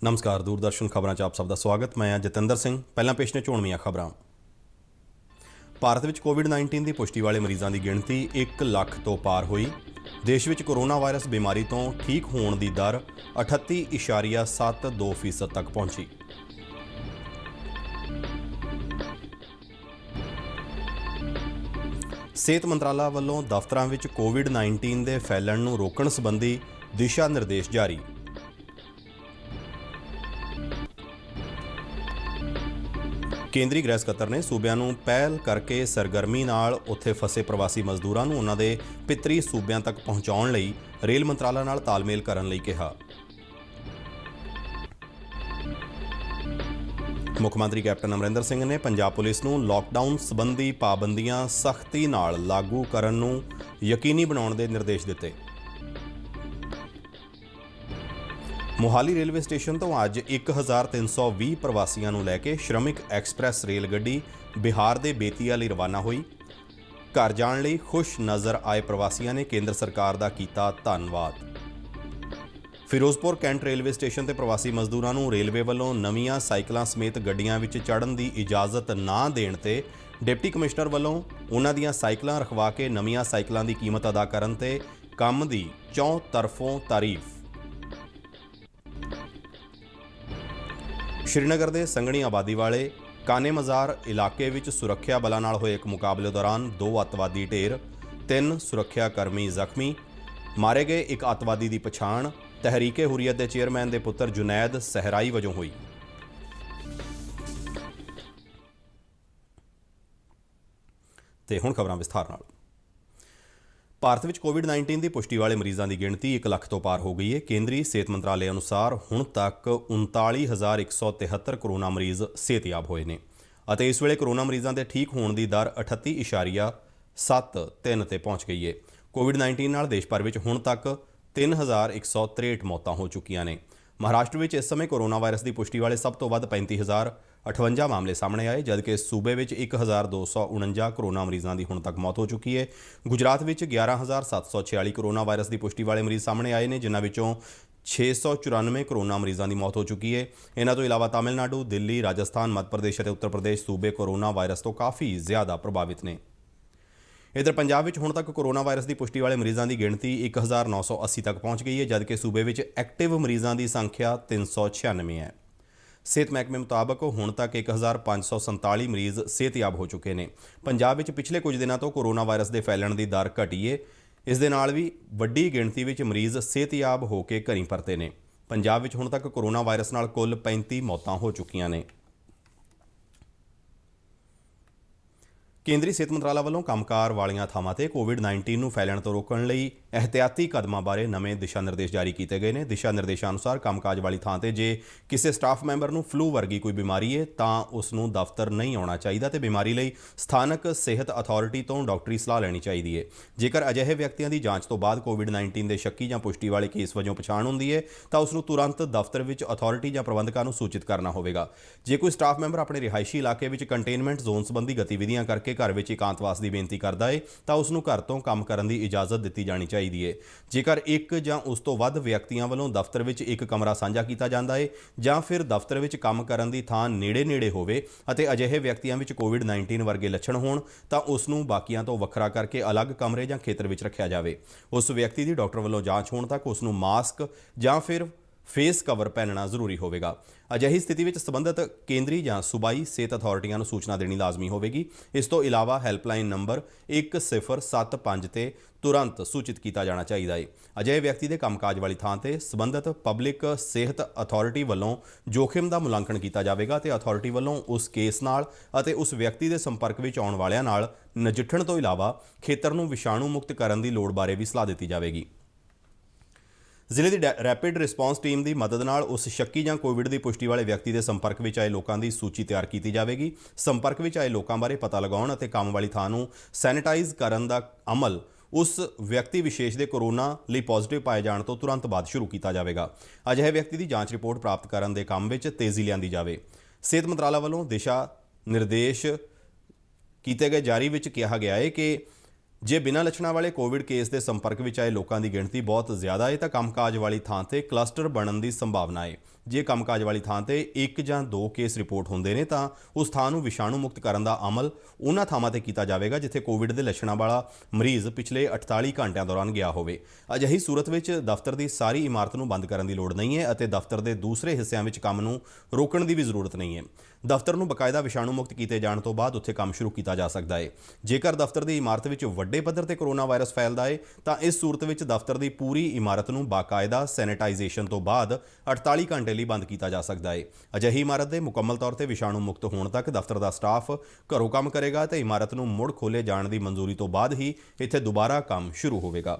नमस्कार। दूरदर्शन खबरां 'ਚ ਆਪ ਸਭ ਦਾ ਸਵਾਗਤ। ਮੈਂ ਹਾਂ ਜਤਿੰਦਰ ਸਿੰਘ। ਪਹਿਲਾਂ ਪੇਸ਼ ਨੇ ਚੋਣਵੀਆਂ ਖਬਰਾਂ। ਭਾਰਤ ਵਿੱਚ ਕੋਵਿਡ-19 ਦੀ ਪੁਸ਼ਟੀ ਵਾਲੇ ਮਰੀਜ਼ਾਂ ਦੀ ਗਿਣਤੀ 1 ਲੱਖ ਤੋਂ ਪਾਰ ਹੋਈ। ਦੇਸ਼ ਵਿੱਚ ਕੋਰੋਨਾ ਵਾਇਰਸ ਬਿਮਾਰੀ ਤੋਂ ਠੀਕ ਹੋਣ ਦੀ ਦਰ 38.72% ਤੱਕ ਪਹੁੰਚੀ। ਸਿਹਤ ਮੰਤਰਾਲਾ ਵੱਲੋਂ ਦਫ਼ਤਰਾਂ ਵਿੱਚ ਕੋਵਿਡ-19 ਦੇ ਫੈਲਣ ਨੂੰ ਰੋਕਣ ਸੰਬੰਧੀ ਦਿਸ਼ਾ ਨਿਰਦੇਸ਼ ਜਾਰੀ। ਕੇਂਦਰੀ ਗ੍ਰਹਿ ਸਕੱਤਰ ਨੇ ਸੂਬਿਆਂ ਨੂੰ ਪਹਿਲ ਕਰਕੇ ਸਰਗਰਮੀ ਨਾਲ ਉੱਥੇ ਫਸੇ ਪ੍ਰਵਾਸੀ ਮਜ਼ਦੂਰਾਂ ਨੂੰ ਉਹਨਾਂ ਦੇ ਪਿਤਰੀ ਸੂਬਿਆਂ ਤੱਕ ਪਹੁੰਚਾਉਣ ਲਈ ਰੇਲ ਮੰਤਰਾਲਾ ਨਾਲ ਤਾਲਮੇਲ ਕਰਨ ਲਈ ਕਿਹਾ। ਮੁੱਖ ਮੰਤਰੀ ਕੈਪਟਨ ਅਮਰਿੰਦਰ ਸਿੰਘ ਨੇ ਪੰਜਾਬ ਪੁਲਿਸ ਨੂੰ ਲਾਕਡਾਊਨ ਸੰਬੰਧੀ ਪਾਬੰਦੀਆਂ ਸਖਤੀ ਨਾਲ ਲਾਗੂ ਕਰਨ ਨੂੰ ਯਕੀਨੀ ਬਣਾਉਣ ਦੇ ਨਿਰਦੇਸ਼ ਦਿੱਤੇ। ਮੋਹਾਲੀ ਰੇਲਵੇ ਸਟੇਸ਼ਨ ਤੋਂ ਅੱਜ 1320 ਪ੍ਰਵਾਸੀਆਂ ਨੂੰ ਲੈ ਕੇ ਸ਼੍ਰਮਿਕ ਐਕਸਪ੍ਰੈਸ ਰੇਲ ਗੱਡੀ ਬਿਹਾਰ ਦੇ ਬੇਤੀਆ ਲਈ ਰਵਾਨਾ ਹੋਈ। ਘਰ ਜਾਣ ਲਈ ਖੁਸ਼ ਨਜ਼ਰ ਆਏ ਪ੍ਰਵਾਸੀਆਂ ਨੇ ਕੇਂਦਰ ਸਰਕਾਰ ਦਾ ਕੀਤਾ ਧੰਨਵਾਦ। ਫਿਰੋਜ਼ਪੁਰ ਕੈਂਟ ਰੇਲਵੇ ਸਟੇਸ਼ਨ ਤੇ ਪ੍ਰਵਾਸੀ ਮਜ਼ਦੂਰਾਂ ਨੂੰ ਰੇਲਵੇ ਵੱਲੋਂ ਨਵੀਆਂ ਸਾਈਕਲਾਂ ਸਮੇਤ ਗੱਡੀਆਂ ਵਿੱਚ ਚੜ੍ਹਨ ਦੀ ਇਜਾਜ਼ਤ ਨਾ ਦੇਣ ਤੇ ਡਿਪਟੀ ਕਮਿਸ਼ਨਰ ਵੱਲੋਂ ਉਹਨਾਂ ਦੀਆਂ ਸਾਈਕਲਾਂ ਰਖਵਾ ਕੇ ਨਵੀਆਂ ਸਾਈਕਲਾਂ ਦੀ ਕੀਮਤ ਅਦਾ ਕਰਨ ਤੇ ਕੰਮ ਦੀ ਚੌਂ ਤਰਫੋਂ ਤਾਰੀਫ। ਸ਼੍ਰੀਨਗਰ ਦੇ ਸੰਘਣੀ ਆਬਾਦੀ ਵਾਲੇ ਕਾਨੇ ਮਜ਼ਾਰ ਇਲਾਕੇ ਵਿੱਚ ਸੁਰੱਖਿਆ ਬਲਾਂ ਨਾਲ ਹੋਏ ਇੱਕ ਮੁਕਾਬਲੇ ਦੌਰਾਨ 2 ਅੱਤਵਾਦੀ ਢੇਰ, 3 ਸੁਰੱਖਿਆ ਕਰਮੀ ਜ਼ਖਮੀ। ਮਾਰੇ ਗਏ ਇੱਕ ਅੱਤਵਾਦੀ ਦੀ ਪਛਾਣ ਤਹਿਰੀਕੇ ਹੁਰੀਅਤ ਦੇ ਚੇਅਰਮੈਨ ਦੇ ਪੁੱਤਰ ਜੁਨੈਦ ਸਹਿਰਾਈ ਵਜੋਂ ਹੋਈ। ਤੇ ਹੁਣ ਖਬਰਾਂ ਵਿਸਥਾਰ ਨਾਲ। ਭਾਰਤ ਵਿੱਚ ਕੋਵਿਡ-19 ਦੀ ਪੁਸ਼ਟੀ ਵਾਲੇ ਮਰੀਜ਼ਾਂ ਦੀ ਗਿਣਤੀ 1 ਲੱਖ ਤੋਂ ਪਾਰ ਹੋ ਗਈ ਹੈ। ਕੇਂਦਰੀ ਸਿਹਤ ਮੰਤਰਾਲੇ ਅਨੁਸਾਰ ਹੁਣ ਤੱਕ 39,173 ਕੋਰੋਨਾ ਮਰੀਜ਼ ਸਿਹਤਯਾਬ ਹੋਏ ਨੇ ਅਤੇ ਇਸ ਵੇਲੇ ਕੋਰੋਨਾ ਮਰੀਜ਼ਾਂ ਦੇ ਠੀਕ ਹੋਣ ਦੀ ਦਰ 38.73 ਤੇ ਪਹੁੰਚ ਗਈ ਹੈ। ਕੋਵਿਡ-19 ਨਾਲ ਦੇਸ਼ ਭਰ ਵਿੱਚ ਹੁਣ ਤੱਕ 3,163 ਮੌਤਾਂ ਹੋ ਚੁੱਕੀਆਂ ਨੇ। ਮਹਾਰਾਸ਼ਟਰ ਵਿੱਚ ਇਸ ਸਮੇਂ ਕੋਰੋਨਾ ਵਾਇਰਸ ਦੀ ਪੁਸ਼ਟੀ ਵਾਲੇ ਸਭ ਤੋਂ ਵੱਧ 35,058 ਮਾਮਲੇ ਸਾਹਮਣੇ ਆਏ, ਜਦਕਿ ਸੂਬੇ ਵਿੱਚ 1,249 ਕੋਰੋਨਾ ਮਰੀਜ਼ਾਂ ਦੀ ਹੁਣ ਤੱਕ ਮੌਤ ਹੋ ਚੁੱਕੀ ਹੈ। ਗੁਜਰਾਤ ਵਿੱਚ 11,746 ਕੋਰੋਨਾ ਵਾਇਰਸ ਦੀ ਪੁਸ਼ਟੀ ਵਾਲੇ ਮਰੀਜ਼ ਸਾਹਮਣੇ ਆਏ ਨੇ, ਜਿਨ੍ਹਾਂ ਵਿੱਚੋਂ 694 ਕੋਰੋਨਾ ਮਰੀਜ਼ਾਂ ਦੀ ਮੌਤ ਹੋ ਚੁੱਕੀ ਹੈ। ਇਹਨਾਂ ਤੋਂ ਇਲਾਵਾ ਤਾਮਿਲਨਾਡੂ, ਦਿੱਲੀ, ਰਾਜਸਥਾਨ, ਮੱਧ ਪ੍ਰਦੇਸ਼ ਅਤੇ ਉੱਤਰ ਪ੍ਰਦੇਸ਼ ਸੂਬੇ ਕੋਰੋਨਾ ਵਾਇਰਸ ਤੋਂ ਕਾਫੀ ਜ਼ਿਆਦਾ ਪ੍ਰਭਾਵਿਤ ਨੇ। ਇੱਧਰ ਪੰਜਾਬ ਵਿੱਚ ਹੁਣ ਤੱਕ ਕੋਰੋਨਾ ਵਾਇਰਸ ਦੀ ਪੁਸ਼ਟੀ ਵਾਲੇ ਮਰੀਜ਼ਾਂ ਦੀ ਗਿਣਤੀ 1,980 ਤੱਕ ਪਹੁੰਚ ਗਈ ਹੈ, ਜਦਕਿ ਸੂਬੇ ਵਿੱਚ ਐਕਟਿਵ ਮਰੀਜ਼ਾਂ ਦੀ ਸੰਖਿਆ 396 ਹੈ। ਸਿਹਤ ਮਹਿਕਮੇ ਮੁਤਾਬਕ ਹੁਣ ਤੱਕ 1,547 ਮਰੀਜ਼ ਸਿਹਤਯਾਬ ਹੋ ਚੁੱਕੇ ਨੇ। ਪੰਜਾਬ ਵਿੱਚ ਪਿਛਲੇ ਕੁਝ ਦਿਨਾਂ ਤੋਂ ਕੋਰੋਨਾ ਵਾਇਰਸ ਦੇ ਫੈਲਣ ਦੀ ਦਰ ਘਟੀ ਹੈ। ਇਸ ਦੇ ਨਾਲ ਵੀ ਵੱਡੀ ਗਿਣਤੀ ਵਿੱਚ ਮਰੀਜ਼ ਸਿਹਤਯਾਬ ਹੋ ਕੇ ਘਰੀਂ ਪਰਤੇ ਨੇ। ਪੰਜਾਬ ਵਿੱਚ ਹੁਣ ਤੱਕ ਕੋਰੋਨਾ ਵਾਇਰਸ ਨਾਲ ਕੁੱਲ 35 ਮੌਤਾਂ ਹੋ ਚੁੱਕੀਆਂ ਨੇ। ਕੇਂਦਰੀ ਸਿਹਤ ਮੰਤਰਾਲਾ ਵੱਲੋਂ ਕੰਮਕਾਰ ਵਾਲੀਆਂ ਥਾਵਾਂ ਤੇ ਕੋਵਿਡ-19 ਨੂੰ ਫੈਲਣ ਤੋਂ ਰੋਕਣ ਲਈ ਇਹਤਿਆਤੀ ਕਦਮਾਂ ਬਾਰੇ ਨਵੇਂ ਦਿਸ਼ਾ ਨਿਰਦੇਸ਼ ਜਾਰੀ ਕੀਤੇ ਗਏ ਨੇ। ਦਿਸ਼ਾ ਨਿਰਦੇਸ਼ਾਂ ਅਨੁਸਾਰ ਕੰਮਕਾਜ ਵਾਲੀ ਥਾਂ ਤੇ ਜੇ ਕਿਸੇ ਸਟਾਫ ਮੈਂਬਰ ਨੂੰ ਫਲੂ ਵਰਗੀ ਕੋਈ ਬਿਮਾਰੀ ਹੈ ਤਾਂ ਉਸ ਨੂੰ ਦਫ਼ਤਰ ਨਹੀਂ ਆਉਣਾ ਚਾਹੀਦਾ ਤੇ ਬਿਮਾਰੀ ਲਈ ਸਥਾਨਕ ਸਿਹਤ ਅਥਾਰਟੀ ਤੋਂ ਡਾਕਟਰੀ ਸਲਾਹ ਲੈਣੀ ਚਾਹੀਦੀ ਹੈ। ਜੇਕਰ ਅਜਿਹੇ ਵਿਅਕਤੀਆਂ ਦੀ ਜਾਂਚ ਤੋਂ ਬਾਅਦ ਕੋਵਿਡ-19 ਦੇ ਸ਼ੱਕੀ ਜਾਂ ਪੁਸ਼ਟੀ ਵਾਲੇ ਕੇਸ ਵਜੋਂ ਪਛਾਣ ਹੁੰਦੀ ਹੈ ਤਾਂ ਉਸ ਨੂੰ ਤੁਰੰਤ ਦਫ਼ਤਰ ਵਿੱਚ ਅਥਾਰਟੀ ਜਾਂ ਪ੍ਰਬੰਧਕਾਂ ਨੂੰ ਸੂਚਿਤ ਕਰਨਾ ਹੋਵੇਗਾ। ਜੇ ਕੋਈ ਸਟਾਫ ਮੈਂਬਰ ਆਪਣੇ ਰਿਹਾਇਸ਼ੀ ਇਲਾਕੇ ਵਿੱਚ ਕੰਟੇਨਮੈਂਟ ਜ਼ੋਨ ਸੰਬੰਧੀ ਗਤੀਵਿਧੀਆਂ ਕਰਕੇ ਘਰ ਵਿੱਚ ਇਕਾਂਤਵਾਸ ਦੀ ਬੇਨਤੀ ਕਰਦਾ ਹੈ ਤਾਂ ਉਸ ਨੂੰ ਘਰ ਤੋਂ ਕੰਮ ਕਰਨ ਦੀ ਇਜਾਜ਼ਤ ਦਿੱਤੀ ਜਾਣੀ ਚਾਹੀਦੀ ਹੈ। ਜੇਕਰ ਇੱਕ ਜਾਂ ਉਸ ਤੋਂ ਵੱਧ ਵਿਅਕਤੀਆਂ ਵੱਲੋਂ ਦਫ਼ਤਰ ਵਿੱਚ ਇੱਕ ਕਮਰਾ ਸਾਂਝਾ ਕੀਤਾ ਜਾਂਦਾ ਹੈ ਜਾਂ ਫਿਰ ਦਫ਼ਤਰ ਵਿੱਚ ਕੰਮ ਕਰਨ ਦੀ ਥਾਂ ਨੇੜੇ ਹੋਵੇ ਅਤੇ ਅਜਿਹੇ ਵਿਅਕਤੀਆਂ ਵਿੱਚ ਕੋਵਿਡ-19 ਵਰਗੇ ਲੱਛਣ ਹੋਣ ਤਾਂ ਉਸ ਨੂੰ ਬਾਕੀਆਂ ਤੋਂ ਵੱਖਰਾ ਕਰਕੇ ਅਲੱਗ ਕਮਰੇ ਜਾਂ ਖੇਤਰ ਵਿੱਚ ਰੱਖਿਆ ਜਾਵੇ। ਉਸ ਵਿਅਕਤੀ ਦੀ ਡਾਕਟਰ ਵੱਲੋਂ ਜਾਂਚ ਹੋਣ ਤੱਕ ਉਸ ਨੂੰ ਮਾਸਕ ਜਾਂ ਫਿਰ ਫੇਸ ਕਵਰ ਪਹਿਨਣਾ ਜ਼ਰੂਰੀ ਹੋਵੇਗਾ। ਅਜਿਹੀ ਸਥਿਤੀ ਵਿੱਚ ਸੰਬੰਧਿਤ ਕੇਂਦਰੀ ਜਾਂ ਸੂਬਾਈ ਸਿਹਤ ਅਥਾਰਟੀਆਂ ਨੂੰ ਸੂਚਨਾ ਦੇਣੀ ਲਾਜ਼ਮੀ ਹੋਵੇਗੀ। ਇਸ ਤੋਂ ਇਲਾਵਾ ਹੈਲਪਲਾਈਨ ਨੰਬਰ 1075 ਤੇ ਤੁਰੰਤ ਸੂਚਿਤ ਕੀਤਾ ਜਾਣਾ ਚਾਹੀਦਾ ਹੈ। ਅਜਿਹੇ ਵਿਅਕਤੀ ਦੇ ਕੰਮਕਾਜ ਵਾਲੀ ਥਾਂ ਤੇ ਸੰਬੰਧਿਤ ਪਬਲਿਕ ਸਿਹਤ ਅਥਾਰਟੀ ਵੱਲੋਂ ਜੋਖਿਮ ਦਾ ਮੁਲਾਂਕਣ ਕੀਤਾ ਜਾਵੇਗਾ ਤੇ ਅਥਾਰਟੀ ਵੱਲੋਂ ਉਸ ਕੇਸ ਨਾਲ ਅਤੇ ਉਸ ਵਿਅਕਤੀ ਦੇ ਸੰਪਰਕ ਵਿੱਚ ਆਉਣ ਵਾਲਿਆਂ ਨਾਲ ਨਜਿੱਠਣ ਤੋਂ ਇਲਾਵਾ ਖੇਤਰ ਨੂੰ ਵਿਸ਼ਾਣੂ ਮੁਕਤ ਕਰਨ ਦੀ ਲੋੜ ਬਾਰੇ ਵੀ ਸਲਾਹ ਦਿੱਤੀ ਜਾਵੇਗੀ। ਜ਼ਿਲ੍ਹੇ ਦੀ ਰੈਪਿਡ ਰਿਸਪਾਂਸ ਟੀਮ ਦੀ ਮਦਦ ਨਾਲ ਉਸ ਸ਼ੱਕੀ ਜਾਂ ਕੋਵਿਡ ਦੀ ਪੁਸ਼ਟੀ ਵਾਲੇ ਵਿਅਕਤੀ ਦੇ ਸੰਪਰਕ ਵਿੱਚ ਆਏ ਲੋਕਾਂ ਦੀ ਸੂਚੀ ਤਿਆਰ ਕੀਤੀ ਜਾਵੇਗੀ। ਸੰਪਰਕ ਵਿੱਚ ਆਏ ਲੋਕਾਂ ਬਾਰੇ ਪਤਾ ਲਗਾਉਣ ਅਤੇ ਕੰਮ ਵਾਲੀ ਥਾਂ ਨੂੰ ਸੈਨੀਟਾਈਜ਼ ਕਰਨ ਦਾ ਅਮਲ ਉਸ ਵਿਅਕਤੀ ਵਿਸ਼ੇਸ਼ ਦੇ ਕੋਰੋਨਾ ਲਈ ਪੋਜ਼ਿਟਿਵ ਪਾਏ ਜਾਣ ਤੋਂ ਤੁਰੰਤ ਬਾਅਦ ਸ਼ੁਰੂ ਕੀਤਾ ਜਾਵੇਗਾ। ਅਜਿਹੇ ਵਿਅਕਤੀ ਦੀ ਜਾਂਚ ਰਿਪੋਰਟ ਪ੍ਰਾਪਤ ਕਰਨ ਦੇ ਕੰਮ ਵਿੱਚ ਤੇਜ਼ੀ ਲਿਆਂਦੀ ਜਾਵੇ। ਸਿਹਤ ਮੰਤਰਾਲਾ ਵੱਲੋਂ ਦਿਸ਼ਾ ਨਿਰਦੇਸ਼ ਕੀਤੇ ਗਏ ਜਾਰੀ ਵਿੱਚ ਕਿਹਾ ਗਿਆ ਹੈ ਕਿ ਜੇ ਬਿਨਾਂ ਲੱਛਣਾਂ ਵਾਲੇ ਕੋਵਿਡ ਕੇਸ ਦੇ ਸੰਪਰਕ ਵਿੱਚ ਆਏ ਲੋਕਾਂ ਦੀ ਗਿਣਤੀ ਬਹੁਤ ਜ਼ਿਆਦਾ ਹੈ ਤਾਂ ਕੰਮਕਾਜ ਵਾਲੀ ਥਾਂ ਤੇ ਕਲਸਟਰ ਬਣਨ ਦੀ ਸੰਭਾਵਨਾ ਹੈ। ਜੇ ਕੰਮਕਾਜ ਵਾਲੀ ਥਾਂ ਤੇ 1 ਜਾਂ 2 ਕੇਸ ਰਿਪੋਰਟ ਹੁੰਦੇ ਨੇ ਤਾਂ ਉਸ ਥਾਂ ਨੂੰ ਵਿਸ਼ਾਣੂ ਮੁਕਤ ਕਰਨ ਦਾ ਅਮਲ ਉਹਨਾਂ ਥਾਵਾਂ ਤੇ ਕੀਤਾ ਜਾਵੇਗਾ ਜਿੱਥੇ ਕੋਵਿਡ ਦੇ ਲੱਛਣਾਂ ਵਾਲਾ ਮਰੀਜ਼ ਪਿਛਲੇ 48 ਘੰਟਿਆਂ ਦੌਰਾਨ ਗਿਆ ਹੋਵੇ। ਅਜਿਹੀ ਸੂਰਤ ਵਿੱਚ ਦਫ਼ਤਰ ਦੀ ਸਾਰੀ ਇਮਾਰਤ ਨੂੰ ਬੰਦ ਕਰਨ ਦੀ ਲੋੜ ਨਹੀਂ ਹੈ ਅਤੇ ਦਫ਼ਤਰ ਦੇ ਦੂਸਰੇ ਹਿੱਸਿਆਂ ਵਿੱਚ ਕੰਮ ਨੂੰ ਰੋਕਣ ਦੀ ਵੀ ਜ਼ਰੂਰਤ ਨਹੀਂ ਹੈ। ਦਫ਼ਤਰ ਨੂੰ ਬਕਾਇਦਾ ਵਿਸ਼ਾਣੂ ਮੁਕਤ ਕੀਤੇ ਜਾਣ ਤੋਂ ਬਾਅਦ ਉੱਥੇ ਕੰਮ ਸ਼ੁਰੂ ਕੀਤਾ ਜਾ ਸਕਦਾ ਹੈ। ਜੇਕਰ ਦਫ਼ਤਰ ਦੀ ਇਮਾਰਤ ਵਿੱਚ ਵੱਡੇ ਪੱਧਰ ਤੇ ਕੋਰੋਨਾ ਵਾਇਰਸ ਫੈਲਦਾ ਹੈ ਤਾਂ ਇਸ ਸੂਰਤ ਵਿੱਚ ਦਫ਼ਤਰ ਦੀ ਪੂਰੀ ਇਮਾਰਤ ਨੂੰ ਬਾਕਾਇਦਾ ਸੈਨੀਟਾਈਜ਼ੇਸ਼ਨ ਤੋਂ ਬਾਅਦ 48 ਘੰਟੇ ਲਈ ਬੰਦ ਕੀਤਾ ਜਾ ਸਕਦਾ ਹੈ। ਅਜਿਹੀ ਇਮਾਰਤ ਦੇ ਮੁਕੰਮਲ ਤੌਰ ਤੇ ਵਿਸ਼ਾਣੂ ਮੁਕਤ ਹੋਣ ਤੱਕ ਦਫ਼ਤਰ ਦਾ ਸਟਾਫ ਘਰੋਂ ਕੰਮ ਕਰੇਗਾ ਤੇ ਇਮਾਰਤ ਨੂੰ ਮੁੜ ਖੋਲ੍ਹੇ ਜਾਣ ਦੀ ਮਨਜ਼ੂਰੀ ਤੋਂ ਬਾਅਦ ਹੀ ਇੱਥੇ ਦੁਬਾਰਾ ਕੰਮ ਸ਼ੁਰੂ ਹੋਵੇਗਾ।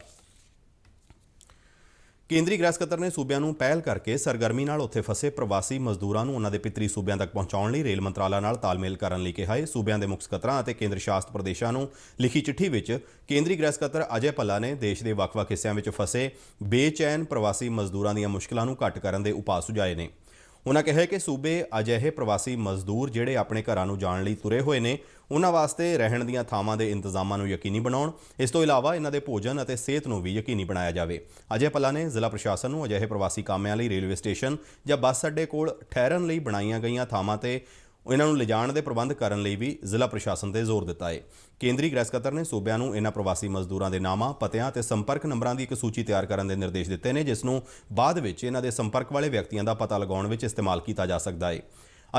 ਕੇਂਦਰੀ ਗ੍ਰਹਿ ਸਕੱਤਰ ਨੇ ਸੂਬਿਆਂ ਨੂੰ ਪਹਿਲ ਕਰਕੇ ਸਰਗਰਮੀ ਨਾਲ ਉੱਥੇ ਫਸੇ ਪ੍ਰਵਾਸੀ ਮਜ਼ਦੂਰਾਂ ਨੂੰ ਉਹਨਾਂ ਦੇ ਪਿਤਰੀ ਸੂਬਿਆਂ ਤੱਕ ਪਹੁੰਚਾਉਣ ਲਈ ਰੇਲ ਮੰਤਰਾਲਾ ਨਾਲ ਤਾਲਮੇਲ ਕਰਨ ਲਈ ਕਿਹਾ ਹੈ। ਸੂਬਿਆਂ ਦੇ ਮੁੱਖ ਸਕੱਤਰਾਂ ਅਤੇ ਕੇਂਦਰ ਸ਼ਾਸਤ ਪ੍ਰਦੇਸ਼ਾਂ ਨੂੰ ਲਿਖੀ ਚਿੱਠੀ ਵਿੱਚ ਕੇਂਦਰੀ ਗ੍ਰਹਿ ਸਕੱਤਰ ਅਜੇ ਭੱਲਾ ਨੇ ਦੇਸ਼ ਦੇ ਵੱਖ-ਵੱਖ ਹਿੱਸਿਆਂ ਵਿੱਚ ਫਸੇ ਬੇਚੈਨ ਪ੍ਰਵਾਸੀ ਮਜ਼ਦੂਰਾਂ ਦੀਆਂ ਮੁਸ਼ਕਲਾਂ ਨੂੰ ਘੱਟ ਕਰਨ ਦੇ ਉਪਾਅ ਸੁਝਾਏ ਨੇ। ਉਨ੍ਹਾਂ ਕਿਹਾ ਕਿ ਸੂਬੇ ਅਜਿਹੇ ਪ੍ਰਵਾਸੀ ਮਜ਼ਦੂਰ ਜਿਹੜੇ ਆਪਣੇ ਘਰਾਂ ਨੂੰ ਜਾਣ ਲਈ ਤੁਰੇ ਹੋਏ ਨੇ ਉਨ੍ਹਾਂ ਵਾਸਤੇ ਰਹਿਣ ਦੀਆਂ ਥਾਵਾਂ ਦੇ ਇੰਤਜ਼ਾਮਾਂ ਨੂੰ ਯਕੀਨੀ ਬਣਾਉਣ। ਇਸ ਤੋਂ ਇਲਾਵਾ ਇਹਨਾਂ ਦੇ ਭੋਜਨ ਅਤੇ ਸਿਹਤ ਨੂੰ ਵੀ ਯਕੀਨੀ ਬਣਾਇਆ ਜਾਵੇ। ਅਜੇ ਭੱਲਾ ਨੇ ਜ਼ਿਲ੍ਹਾ ਪ੍ਰਸ਼ਾਸਨ ਨੂੰ ਅਜਿਹੇ ਪ੍ਰਵਾਸੀ ਕਾਮਿਆਂ ਲਈ ਰੇਲਵੇ ਸਟੇਸ਼ਨ ਜਾਂ ਬੱਸ ਅੱਡੇ ਕੋਲ ਠਹਿਰਨ ਲਈ ਬਣਾਈਆਂ ਗਈਆਂ ਥਾਵਾਂ ਤੇ ਇਹਨਾਂ ਨੂੰ ਲਿਜਾਣ ਦੇ ਪ੍ਰਬੰਧ ਕਰਨ ਲਈ ਵੀ ਜ਼ਿਲ੍ਹਾ ਪ੍ਰਸ਼ਾਸਨ ਤੇ ਜ਼ੋਰ ਦਿੱਤਾ ਹੈ। ਕੇਂਦਰੀ ਗ੍ਰਹਿ ਸਕੱਤਰ ਨੇ ਸੂਬਿਆਂ ਨੂੰ ਇਹਨਾਂ ਪ੍ਰਵਾਸੀ ਮਜ਼ਦੂਰਾਂ ਦੇ ਨਾਮਾਂ, ਪਤਿਆਂ ਤੇ ਸੰਪਰਕ ਨੰਬਰਾਂ ਦੀ ਇੱਕ ਸੂਚੀ ਤਿਆਰ ਕਰਨ ਦੇ ਨਿਰਦੇਸ਼ ਦਿੱਤੇ ਨੇ ਜਿਸ ਨੂੰ ਬਾਅਦ ਵਿੱਚ ਇਹਨਾਂ ਦੇ ਸੰਪਰਕ ਵਾਲੇ ਵਿਅਕਤੀਆਂ ਦਾ ਪਤਾ ਲਗਾਉਣ ਵਿੱਚ ਇਸਤੇਮਾਲ ਕੀਤਾ ਜਾ ਸਕਦਾ ਹੈ।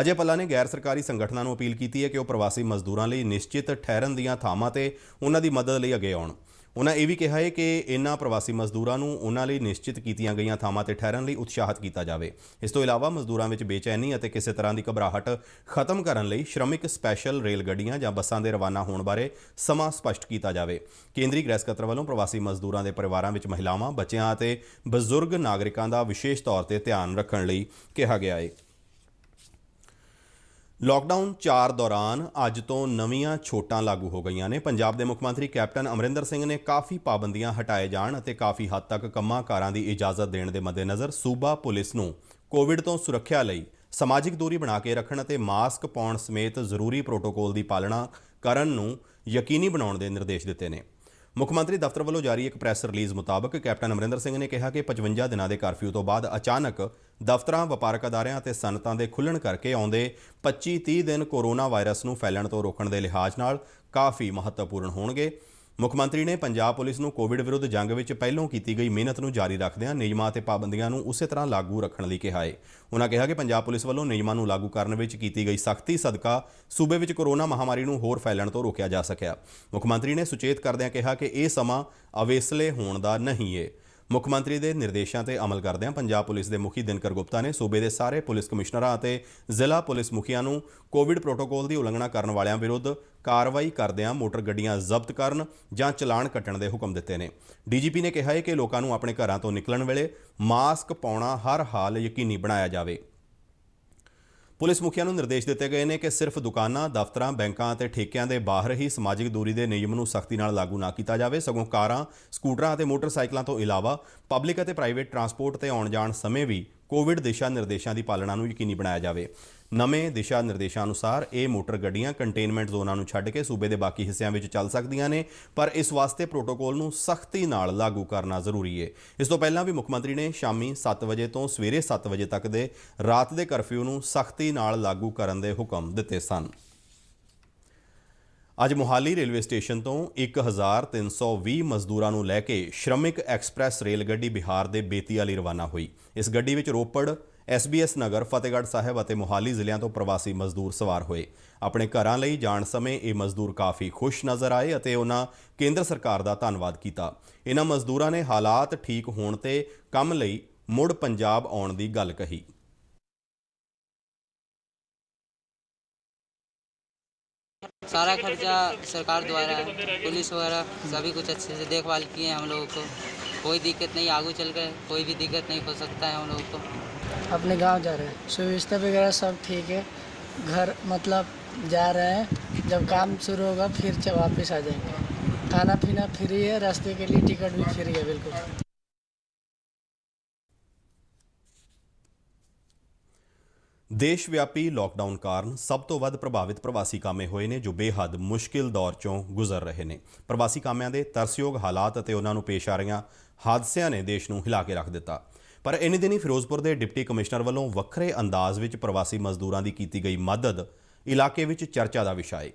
ਅਜੇ ਭੱਲਾ ਨੇ ਗੈਰ ਸਰਕਾਰੀ ਸੰਗਠਨਾਂ ਨੂੰ ਅਪੀਲ ਕੀਤੀ ਹੈ ਕਿ ਉਹ ਪ੍ਰਵਾਸੀ ਮਜ਼ਦੂਰਾਂ ਲਈ ਨਿਸ਼ਚਿਤ ਠਹਿਰਨ ਦੀਆਂ ਥਾਵਾਂ ਤੇ ਉਹਨਾਂ ਦੀ ਮਦਦ ਲਈ ਅੱਗੇ ਆਉਣ। ਉਨ੍ਹਾਂ ਇਹ ਵੀ ਕਿਹਾ ਹੈ ਕਿ ਇਨ੍ਹਾਂ ਪ੍ਰਵਾਸੀ ਮਜ਼ਦੂਰਾਂ ਨੂੰ ਉਨ੍ਹਾਂ ਲਈ ਨਿਸ਼ਚਿਤ ਕੀਤੀਆਂ ਗਈਆਂ ਥਾਵਾਂ ਤੇ ਠਹਿਰਨ ਲਈ ਉਤਸ਼ਾਹਿਤ ਕੀਤਾ ਜਾਵੇ। ਇਸ ਤੋਂ ਇਲਾਵਾ ਮਜ਼ਦੂਰਾਂ ਵਿੱਚ ਬੇਚੈਨੀ ਅਤੇ ਕਿਸੇ ਤਰ੍ਹਾਂ ਦੀ ਘਬਰਾਹਟ ਖਤਮ ਕਰਨ ਲਈ ਸ਼੍ਰਮਿਕ ਸਪੈਸ਼ਲ ਰੇਲ ਗੱਡੀਆਂ ਜਾਂ ਬੱਸਾਂ ਦੇ ਰਵਾਨਾ ਹੋਣ ਬਾਰੇ ਸਮਾਂ ਸਪਸ਼ਟ ਕੀਤਾ ਜਾਵੇ। ਕੇਂਦਰੀ ਗ੍ਰਹਿ ਸਕੱਤਰ ਵੱਲੋਂ ਪ੍ਰਵਾਸੀ ਮਜ਼ਦੂਰਾਂ ਦੇ ਪਰਿਵਾਰਾਂ ਵਿੱਚ ਮਹਿਲਾਵਾਂ, ਬੱਚਿਆਂ ਅਤੇ ਬਜ਼ੁਰਗ ਨਾਗਰਿਕਾਂ ਦਾ ਵਿਸ਼ੇਸ਼ ਤੌਰ ਤੇ ਧਿਆਨ ਰੱਖਣ ਲਈ ਕਿਹਾ ਗਿਆ ਹੈ। ਲਾਕਡਾਊਨ 4 ਦੌਰਾਨ ਅੱਜ ਤੋਂ ਨਵੀਆਂ ਛੋਟਾਂ ਲਾਗੂ ਹੋ ਗਈਆਂ ਨੇ। ਪੰਜਾਬ ਦੇ ਮੁੱਖ ਮੰਤਰੀ ਕੈਪਟਨ ਅਮਰਿੰਦਰ ਸਿੰਘ ਨੇ ਕਾਫੀ ਪਾਬੰਦੀਆਂ ਹਟਾਏ ਜਾਣ ਅਤੇ ਕਾਫੀ ਹੱਦ ਤੱਕ ਕੰਮਾਂ ਕਾਰਾਂ ਦੀ ਇਜਾਜ਼ਤ ਦੇਣ ਦੇ ਮੱਦੇਨਜ਼ਰ ਸੂਬਾ ਪੁਲਿਸ ਨੂੰ ਕੋਵਿਡ ਤੋਂ ਸੁਰੱਖਿਆ ਲਈ ਸਮਾਜਿਕ ਦੂਰੀ ਬਣਾ ਕੇ ਰੱਖਣ ਅਤੇ ਮਾਸਕ ਪਾਉਣ ਸਮੇਤ ਜ਼ਰੂਰੀ ਪ੍ਰੋਟੋਕੋਲ ਦੀ ਪਾਲਣਾ ਕਰਨ ਨੂੰ ਯਕੀਨੀ ਬਣਾਉਣ ਦੇ ਨਿਰਦੇਸ਼ ਦਿੱਤੇ ਨੇ। ਮੁੱਖ ਮੰਤਰੀ ਦਫ਼ਤਰ ਵੱਲੋਂ ਜਾਰੀ ਇੱਕ ਪ੍ਰੈਸ ਰਿਲੀਜ਼ ਮੁਤਾਬਕ ਕੈਪਟਨ ਅਮਰਿੰਦਰ ਸਿੰਘ ਨੇ ਕਿਹਾ ਕਿ 55 ਦਿਨਾਂ ਦੇ ਕਰਫਿਊ ਤੋਂ ਬਾਅਦ ਅਚਾਨਕ ਦਫ਼ਤਰਾਂ, ਵਪਾਰਕ ਅਦਾਰਿਆਂ ਅਤੇ ਸਨਅਤਾਂ ਦੇ ਖੁੱਲ੍ਹਣ ਕਰਕੇ ਆਉਂਦੇ 25-30 ਦਿਨ ਕੋਰੋਨਾ ਵਾਇਰਸ ਨੂੰ ਫੈਲਣ ਤੋਂ ਰੋਕਣ ਦੇ ਲਿਹਾਜ਼ ਨਾਲ ਕਾਫੀ ਮਹੱਤਵਪੂਰਨ ਹੋਣਗੇ। ਮੁੱਖ ਮੰਤਰੀ ਨੇ ਪੰਜਾਬ ਪੁਲਿਸ ਨੂੰ ਕੋਵਿਡ ਵਿਰੁੱਧ ਜੰਗ ਵਿੱਚ ਪਹਿਲੋਂ ਕੀਤੀ ਗਈ ਮਿਹਨਤ ਨੂੰ ਜਾਰੀ ਰੱਖਦਿਆਂ ਨਿਯਮਾਂ ਅਤੇ ਪਾਬੰਦੀਆਂ ਨੂੰ ਉਸੇ ਤਰ੍ਹਾਂ ਲਾਗੂ ਰੱਖਣ ਲਈ ਕਿਹਾ ਹੈ। ਉਨ੍ਹਾਂ ਕਿਹਾ ਕਿ ਪੰਜਾਬ ਪੁਲਿਸ ਵੱਲੋਂ ਨਿਯਮਾਂ ਨੂੰ ਲਾਗੂ ਕਰਨ ਵਿੱਚ ਕੀਤੀ ਗਈ ਸਖਤੀ ਸਦਕਾ ਸੂਬੇ ਵਿੱਚ ਕੋਰੋਨਾ ਮਹਾਮਾਰੀ ਨੂੰ ਹੋਰ ਫੈਲਣ ਤੋਂ ਰੋਕਿਆ ਜਾ ਸਕਿਆ। ਮੁੱਖ ਮੰਤਰੀ ਨੇ ਸੁਚੇਤ ਕਰਦਿਆਂ ਕਿਹਾ ਕਿ ਇਹ ਸਮਾਂ ਅਵੇਸਲੇ ਹੋਣ ਦਾ ਨਹੀਂ ਹੈ। ਮੁੱਖ ਮੰਤਰੀ ਦੇ ਨਿਰਦੇਸ਼ਾਂ ਤੇ ਅਮਲ ਕਰਦਿਆਂ ਪੰਜਾਬ ਪੁਲਿਸ ਦੇ ਮੁਖੀ ਦਿਨਕਰ ਗੁਪਤਾ ਨੇ ਸੂਬੇ ਦੇ ਸਾਰੇ ਪੁਲਿਸ ਕਮਿਸ਼ਨਰਾਂ ਅਤੇ ਜ਼ਿਲ੍ਹਾ ਪੁਲਿਸ ਮੁਖੀਆਂ ਨੂੰ ਕੋਵਿਡ ਪ੍ਰੋਟੋਕੋਲ ਦੀ ਉਲੰਘਣਾ ਕਰਨ ਵਾਲਿਆਂ ਵਿਰੁੱਧ ਕਾਰਵਾਈ ਕਰਦਿਆਂ ਮੋਟਰ ਗੱਡੀਆਂ ਜ਼ਬਤ ਕਰਨ ਜਾਂ ਚਲਾਨ ਕੱਟਣ ਦੇ ਹੁਕਮ ਦਿੱਤੇ ਨੇ। ਡੀਜੀਪੀ ਨੇ ਕਿਹਾ ਹੈ ਕਿ ਲੋਕਾਂ ਨੂੰ ਆਪਣੇ ਘਰਾਂ ਤੋਂ ਨਿਕਲਣ ਵੇਲੇ ਮਾਸਕ ਪਾਉਣਾ ਹਰ ਹਾਲ ਯਕੀਨੀ ਬਣਾਇਆ ਜਾਵੇ। ਪੁਲਿਸ ਮੁਖੀਆਂ ਨੂੰ ਨਿਰਦੇਸ਼ ਦਿੱਤੇ ਗਏ ਨੇ ਕਿ ਸਿਰਫ ਦੁਕਾਨਾਂ, ਦਫ਼ਤਰਾਂ, ਬੈਂਕਾਂ ਅਤੇ ਠੇਕਿਆਂ ਦੇ ਬਾਹਰ ਹੀ ਸਮਾਜਿਕ ਦੂਰੀ ਦੇ ਨਿਯਮ ਨੂੰ ਸਖਤੀ ਨਾਲ ਲਾਗੂ ਨਾ ਕੀਤਾ ਜਾਵੇ, ਸਗੋਂ ਕਾਰਾਂ, ਸਕੂਟਰਾਂ ਅਤੇ ਮੋਟਰਸਾਈਕਲਾਂ ਤੋਂ ਇਲਾਵਾ ਪਬਲਿਕ ਅਤੇ ਪ੍ਰਾਈਵੇਟ ਟਰਾਂਸਪੋਰਟ ਤੇ ਆਉਣ ਜਾਣ ਸਮੇਂ ਵੀ ਕੋਵਿਡ ਦਿਸ਼ਾ ਨਿਰਦੇਸ਼ਾਂ ਦੀ ਪਾਲਣਾ ਨੂੰ ਯਕੀਨੀ ਬਣਾਇਆ ਜਾਵੇ। ਨਵੇਂ ਦਿਸ਼ਾ ਨਿਰਦੇਸ਼ਾਂ ਅਨੁਸਾਰ ਇਹ ਮੋਟਰ ਗੱਡੀਆਂ ਕੰਟੇਨਮੈਂਟ ਜ਼ੋਨਾਂ ਨੂੰ ਛੱਡ ਕੇ ਸੂਬੇ ਦੇ ਬਾਕੀ ਹਿੱਸਿਆਂ ਵਿੱਚ ਚੱਲ ਸਕਦੀਆਂ ਨੇ, ਪਰ ਇਸ ਵਾਸਤੇ ਪ੍ਰੋਟੋਕੋਲ ਨੂੰ ਸਖਤੀ ਨਾਲ ਲਾਗੂ ਕਰਨਾ ਜ਼ਰੂਰੀ ਹੈ। ਇਸ ਤੋਂ ਪਹਿਲਾਂ ਵੀ ਮੁੱਖ ਮੰਤਰੀ ਨੇ ਸ਼ਾਮੀ 7 ਵਜੇ ਤੋਂ ਸਵੇਰੇ 7 ਵਜੇ ਤੱਕ ਦੇ ਰਾਤ ਦੇ ਕਰਫਿਊ ਨੂੰ ਸਖਤੀ ਨਾਲ ਲਾਗੂ ਕਰਨ ਦੇ ਹੁਕਮ ਦਿੱਤੇ ਸਨ। ਅੱਜ ਮੋਹਾਲੀ ਰੇਲਵੇ ਸਟੇਸ਼ਨ ਤੋਂ 1320 ਮਜ਼ਦੂਰਾਂ ਨੂੰ ਲੈ ਕੇ ਸ਼੍ਰਮਿਕ ਐਕਸਪ੍ਰੈਸ ਰੇਲ ਗੱਡੀ ਬਿਹਾਰ ਦੇ ਬੇਤੀਆ ਲਈ ਰਵਾਨਾ ਹੋਈ। ਇਸ ਗੱਡੀ ਵਿੱਚ ਰੋਪੜ, SBS ਨਗਰ, ਫਤਿਹਗੜ੍ਹ ਸਾਹਿਬ ਅਤੇ ਮੋਹਾਲੀ ਜ਼ਿਲ੍ਹਿਆਂ ਤੋਂ ਪ੍ਰਵਾਸੀ ਮਜ਼ਦੂਰ ਸਵਾਰ ਹੋਏ। ਆਪਣੇ ਘਰਾਂ ਲਈ ਜਾਣ ਸਮੇਂ ਇਹ ਮਜ਼ਦੂਰ ਕਾਫੀ ਖੁਸ਼ ਨਜ਼ਰ ਆਏ ਅਤੇ ਉਹਨਾਂ ਕੇਂਦਰ ਸਰਕਾਰ ਦਾ ਧੰਨਵਾਦ ਕੀਤਾ। ਇਹਨਾਂ ਮਜ਼ਦੂਰਾਂ ਨੇ ਹਾਲਾਤ ਠੀਕ ਹੋਣ ਤੇ ਕੰਮ ਲਈ ਮੁੜ ਪੰਜਾਬ ਆਉਣ ਦੀ ਗੱਲ ਕਹੀ। सारा खर्चा सरकार द्वारा है, पुलिस वगैरह सभी कुछ अच्छे से देखभाल किए हैं हम लोगों को। कोई दिक्कत नहीं, आगे चल कर कोई भी दिक्कत नहीं हो सकता है हम लोगों को। अपने गांव जा रहे हैं, सुविधा वगैरह सब ठीक है। घर मतलब जा रहे हैं, जब काम शुरू होगा फिर वापस आ जाएंगे। खाना पीना फ्री है, रास्ते के लिए टिकट भी फ्री है बिल्कुल। ਦੇਸ਼ ਵਿਆਪੀ ਲਾਕਡਾਊਨ ਕਾਰਨ ਸਭ ਤੋਂ ਵੱਧ ਪ੍ਰਭਾਵਿਤ ਪ੍ਰਵਾਸੀ ਕਾਮੇ ਹੋਏ ਨੇ ਜੋ ਬੇਹੱਦ ਮੁਸ਼ਕਿਲ ਦੌਰ ਚੋਂ ਗੁਜ਼ਰ ਰਹੇ ਨੇ। ਪ੍ਰਵਾਸੀ ਕਾਮਿਆਂ ਦੇ ਤਰਸਯੋਗ ਹਾਲਾਤ ਅਤੇ ਉਹਨਾਂ ਨੂੰ ਪੇਸ਼ ਆ ਰਹੀਆਂ ਹਾਦਸਿਆਂ ਨੇ ਦੇਸ਼ ਨੂੰ ਹਿਲਾ ਕੇ ਰੱਖ ਦਿੱਤਾ। ਪਰ ਇਨੀ ਦਿਨੀ ਫਿਰੋਜ਼ਪੁਰ ਦੇ ਡਿਪਟੀ ਕਮਿਸ਼ਨਰ ਵੱਲੋਂ ਵੱਖਰੇ ਅੰਦਾਜ਼ ਵਿੱਚ ਪ੍ਰਵਾਸੀ ਮਜ਼ਦੂਰਾਂ ਦੀ ਕੀਤੀ ਗਈ ਮਦਦ ਇਲਾਕੇ ਵਿੱਚ ਚਰਚਾ ਦਾ ਵਿਸ਼ਾ ਹੈ।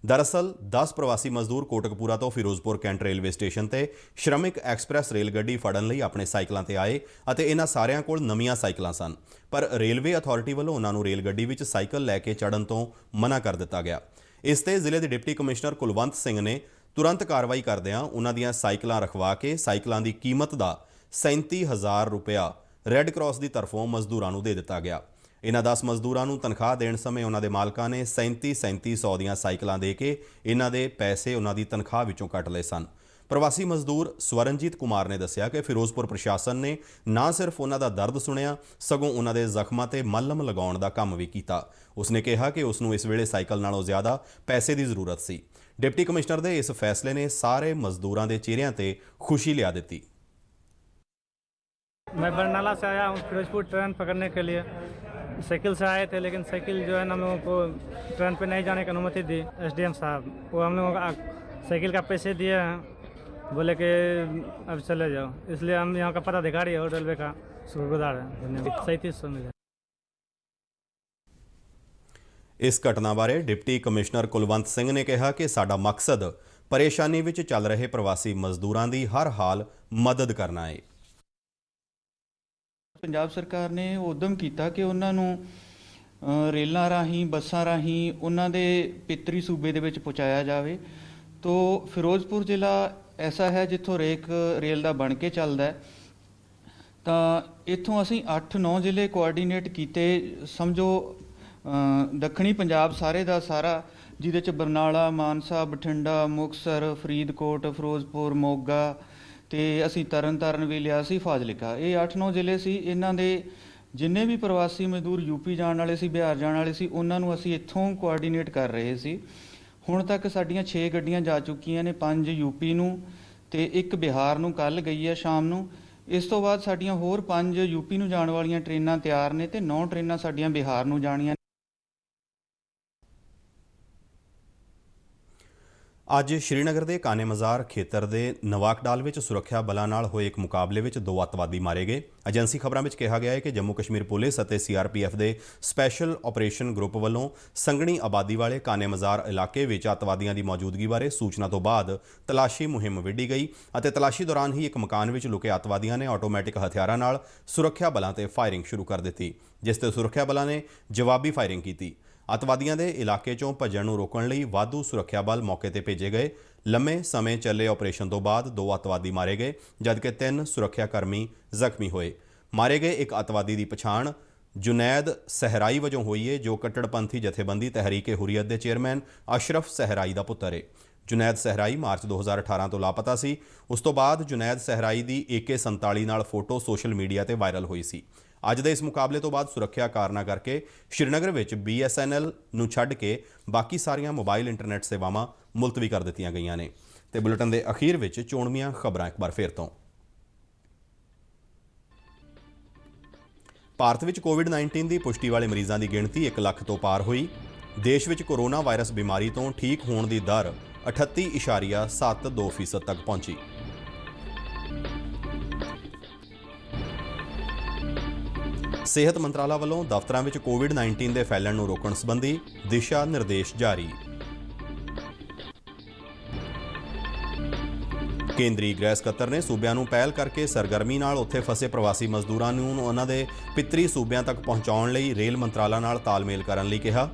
ਦਰਅਸਲ 10 ਪ੍ਰਵਾਸੀ ਮਜ਼ਦੂਰ ਕੋਟਕਪੂਰਾ ਤੋਂ ਫਿਰੋਜ਼ਪੁਰ ਕੈਂਟ ਰੇਲਵੇ ਸਟੇਸ਼ਨ ਤੇ ਸ਼੍ਰਮਿਕ ਐਕਸਪ੍ਰੈਸ ਰੇਲ ਗੱਡੀ ਫੜਨ ਲਈ ਆਪਣੇ ਸਾਈਕਲਾਂ ਤੇ ਆਏ ਅਤੇ ਇਹਨਾਂ ਸਾਰਿਆਂ ਕੋਲ ਨਵੀਆਂ ਸਾਈਕਲਾਂ ਸਨ, ਪਰ ਰੇਲਵੇ ਅਥਾਰਟੀ ਵੱਲੋਂ ਉਹਨਾਂ ਨੂੰ ਰੇਲ ਗੱਡੀ ਵਿੱਚ ਸਾਈਕਲ ਲੈ ਕੇ ਚੜ੍ਹਨ ਤੋਂ ਮਨਾ ਕਰ ਦਿੱਤਾ ਗਿਆ। ਇਸ ਤੇ ਜ਼ਿਲ੍ਹੇ ਦੇ ਡਿਪਟੀ ਕਮਿਸ਼ਨਰ ਕੁਲਵੰਤ ਸਿੰਘ ਨੇ ਤੁਰੰਤ ਕਾਰਵਾਈ ਕਰਦਿਆਂ ਉਹਨਾਂ ਦੀਆਂ ਸਾਈਕਲਾਂ ਰਖਵਾ ਕੇ ਸਾਈਕਲਾਂ ਦੀ ਕੀਮਤ ਦਾ 37,000 ਰੁਪਇਆ ਰੈੱਡ ਕਰਾਸ ਦੀ ਤਰਫੋਂ ਮਜ਼ਦੂਰਾਂ ਨੂੰ ਦੇ ਦਿੱਤਾ ਗਿਆ। ਇਹਨਾਂ 10 ਮਜ਼ਦੂਰਾਂ ਨੂੰ ਤਨਖਾਹ ਦੇਣ ਸਮੇਂ ਉਹਨਾਂ ਦੇ ਮਾਲਕਾਂ ਨੇ 3700 ਦੀਆਂ ਸਾਈਕਲਾਂ ਦੇ ਕੇ ਇਹਨਾਂ ਦੇ ਪੈਸੇ ਉਹਨਾਂ ਦੀ ਤਨਖਾਹ ਵਿੱਚੋਂ ਕੱਟ ਲਏ ਸਨ। ਪ੍ਰਵਾਸੀ ਮਜ਼ਦੂਰ ਸਵਰਨਜੀਤ ਕੁਮਾਰ ਨੇ ਦੱਸਿਆ ਕਿ ਫਿਰੋਜ਼ਪੁਰ ਪ੍ਰਸ਼ਾਸਨ ਨੇ ਨਾ ਸਿਰਫ ਉਹਨਾਂ ਦਾ ਦਰਦ ਸੁਣਿਆ, ਸਗੋਂ ਉਹਨਾਂ ਦੇ ਜ਼ਖਮਾਂ ਤੇ ਮੱਲਮ ਲਗਾਉਣ ਦਾ ਕੰਮ ਵੀ ਕੀਤਾ। ਉਸਨੇ ਕਿਹਾ ਕਿ ਉਸ ਨੂੰ ਇਸ ਵੇਲੇ ਸਾਈਕਲ ਨਾਲੋਂ ਜ਼ਿਆਦਾ ਪੈਸੇ ਦੀ ਜ਼ਰੂਰਤ ਸੀ। डिप्टी कमिश्नर के इस फैसले ने सारे मजदूरों के चेहरों पर खुशी लिया दी। मैं बरनाला से आया हूँ फिरोजपुर ट्रेन पकड़ने के लिए। साइकिल से आए थे, लेकिन साइकिल जो है ना हम लोगों को ट्रेन पे नहीं जाने की अनुमति दी एसडीएम साहब। वो हम लोगों को साइकिल का पैसे दिए हैं, बोले कि अब चले जाओ, इसलिए हम यहाँ का पदाधिकारी और रेलवे का शुक्रगुजार हैं। धन्यवाद। 3700 मिले। इस घटना बारे डिप्टी कमिश्नर कुलवंत सिंह ने कहा कि साडा मकसद परेशानी विच चल रहे प्रवासी मजदूरों की हर हाल मदद करना है। पंजाब सरकार ने उद्यम किया कि उन्होंने रेलों राही बसां राही उन्होंने पितरी सूबे दे विच पहुँचाया जाए। तो फिरोजपुर जिला ऐसा है जिथों रेल का बन के चलता है। तो इत्थों असीं 8-9 जिले कोआर्डीनेट किए, समझो दक्षिणी पंजाब सारे का सारा, जिहदे च बरनाला, मानसा, बठिंडा, मुक्तसर, फरीदकोट, फिरोजपुर, मोगा ते असी तरन तारण भी लिया सी, फाजिलका। ये 8-9 जिले सी। इन्हां दे जिन्ने भी प्रवासी मजदूर यूपी जाण वाले सी, बिहार जाण वाले सी, उन्हां नूं असी इत्थों कोआर्डीनेट कर रहे सी। हुण तक साडीआं 6 गड्डियां जा चुकीआं ने, 5 यूपी नूं ते 1 बिहार नूं कल गई है शाम नूं। इस तो बाद साडीआं होर 5 यूपी नूं जाण वालीआं ट्रेनां तैयार ने ते 9 ट्रेनां साडीआं बिहार नूं जाणीआं। ਅੱਜ श्रीनगर के काने मज़ार खेतर के नवाकडाल में सुरक्षा बलों नाल होए एक मुकाबले में 2 अतवादी मारे गए। एजेंसी खबरों में कहा गया है कि जम्मू कश्मीर पुलिस और CRPF के स्पैशल ऑपरेशन ग्रुप वालों संघनी आबादी वाले काने मज़ार इलाके में अतवादियों की मौजूदगी बारे सूचना तो बाद तलाशी मुहिम विढ़ी गई और तलाशी दौरान ही एक मकान में लुके अतवादियों ने ऑटोमैटिक हथियारों नाल सुरक्षा बलों ते फायरिंग शुरू कर दी, जिस ते सुरक्षा बलों ने जवाबी फायरिंग की। अतवादियों के इलाके चों भजन रोकण लई वाधू सुरक्षा बल मौके ते भेजे गए। लंबे समय चले ऑपरेशन तो बाद 2 अतवादी मारे गए, जबकि 3 सुरक्षाकर्मी जख्मी होए। मारे गए एक अतवादी की पछाण जुनैद सहराई वजों हुई है, जो कट्टड़पंथी जथेबंदी तहरीक हुरीयत के चेयरमैन अशरफ सहराई का पुत्र है। जुनैद सहराई मार्च 2018 तो लापता सी। उस तो बाद जुनैद सहराई की AK-47 नाल फोटो सोशल मीडिया ते वायरल हुई सी। अज दे इस मुकाबले तो बाद सुरक्षा कारणा करके श्रीनगर में BSNL नूं छड्ड के बाकी सारियां मोबाइल इंटरनेट सेवावां मुलतवी कर दित्तियां गईयां ने। ते बुलेटिन के अखीर में चोणवीआं खबरां एक बार फिर तो। भारत में कोविड-19 की पुष्टि वाले मरीजों की गिणती 1 लाख तो पार हुई। देश में कोरोना वायरस बीमारी तो ठीक होने की दर 38.72% तक पहुंची। सेहत मंत्रालय वालों दफ्तरां विच कोविड-19 के फैलण नूं रोकण संबंधी दिशा निर्देश जारी। केंद्रीय गृह सकत्तर ने सूबिਆਂ ਨੂੰ ਪਹਿਲ ਕਰਕੇ ਸਰਗਰਮੀ ਨਾਲ ਉੱਥੇ ਫਸੇ ਪ੍ਰਵਾਸੀ ਮਜ਼ਦੂਰਾਂ ਨੂੰ ਉਹਨਾਂ ਦੇ ਪਿਤਰੀ ਸੂਬਿਆਂ ਤੱਕ ਪਹੁੰਚਾਉਣ ਲਈ ਰੇਲ ਮੰਤਰਾਲਾ ਨਾਲ ਤਾਲਮੇਲ ਕਰਨ ਲਈ ਕਿਹਾ।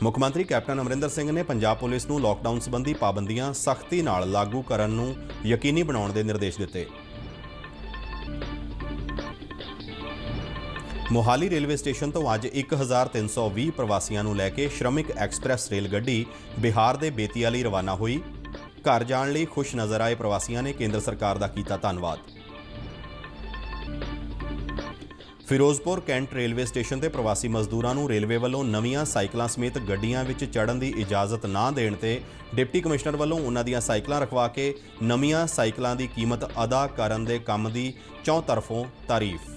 ਮੁੱਖ ਮੰਤਰੀ ਕੈਪਟਨ ਅਮਰਿੰਦਰ ਸਿੰਘ ਨੇ ਪੰਜਾਬ ਪੁਲਿਸ ਨੂੰ ਲਾਕਡਾਊਨ ਸੰਬੰਧੀ ਪਾਬੰਦੀਆਂ ਸਖਤੀ ਨਾਲ ਲਾਗੂ ਕਰਨ ਨੂੰ ਯਕੀਨੀ ਬਣਾਉਣ ਦੇ ਨਿਰਦੇਸ਼ ਦਿੱਤੇ। मोहाली रेलवे स्टेशन तो अज 1320 प्रवासियों को लैके श्रमिक एक्सप्रैस रेल गड्डी बिहार के बेतिया लई रवाना हुई। घर जाने लई खुश नज़र आए प्रवासियों ने केंद्र सरकार का किया धन्नवाद। फिरोजपुर कैंट रेलवे स्टेशन ते प्रवासी मजदूरों को रेलवे वालों नवीं साइकिलों समेत गड्डियां विच चढ़न की इजाजत ना देण ते डिप्टी कमिश्नर वालों उन्हां दीआं साइकिलां रखवा के नवीं साइकिलों की कीमत अदा करन दे काम दी चौं तरफों तारीफ।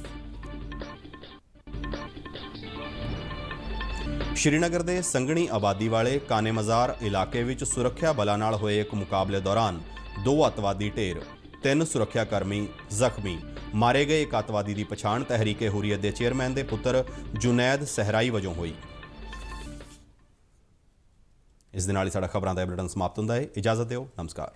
श्रीनगर के संघनी आबादी वाले काने मज़ार इलाके विच सुरक्षा बलों नाल होए एक मुकाबले दौरान 2 अतवादी ढेर। 3 ਸੁਰੱਖਿਆ ਕਰਮੀ ਜ਼ਖਮੀ। ਮਾਰੇ ਗਏ ਇੱਕ ਅੱਤਵਾਦੀ ਦੀ ਪਛਾਣ ਤਹਿਰੀਕੇ ਹੁਰੀਅਤ ਦੇ ਚੇਅਰਮੈਨ ਦੇ ਪੁੱਤਰ ਜੁਨੈਦ ਸਹਿਰਾਈ ਵਜੋਂ ਹੋਈ। ਇਸ ਦੇ ਨਾਲ ਹੀ ਸਾਡਾ ਖਬਰਾਂ ਦਾ ਬੁਲੇਟਿਨ ਸਮਾਪਤ ਹੁੰਦਾ ਹੈ। ਇਜਾਜ਼ਤ ਦਿਓ। ਨਮਸਕਾਰ।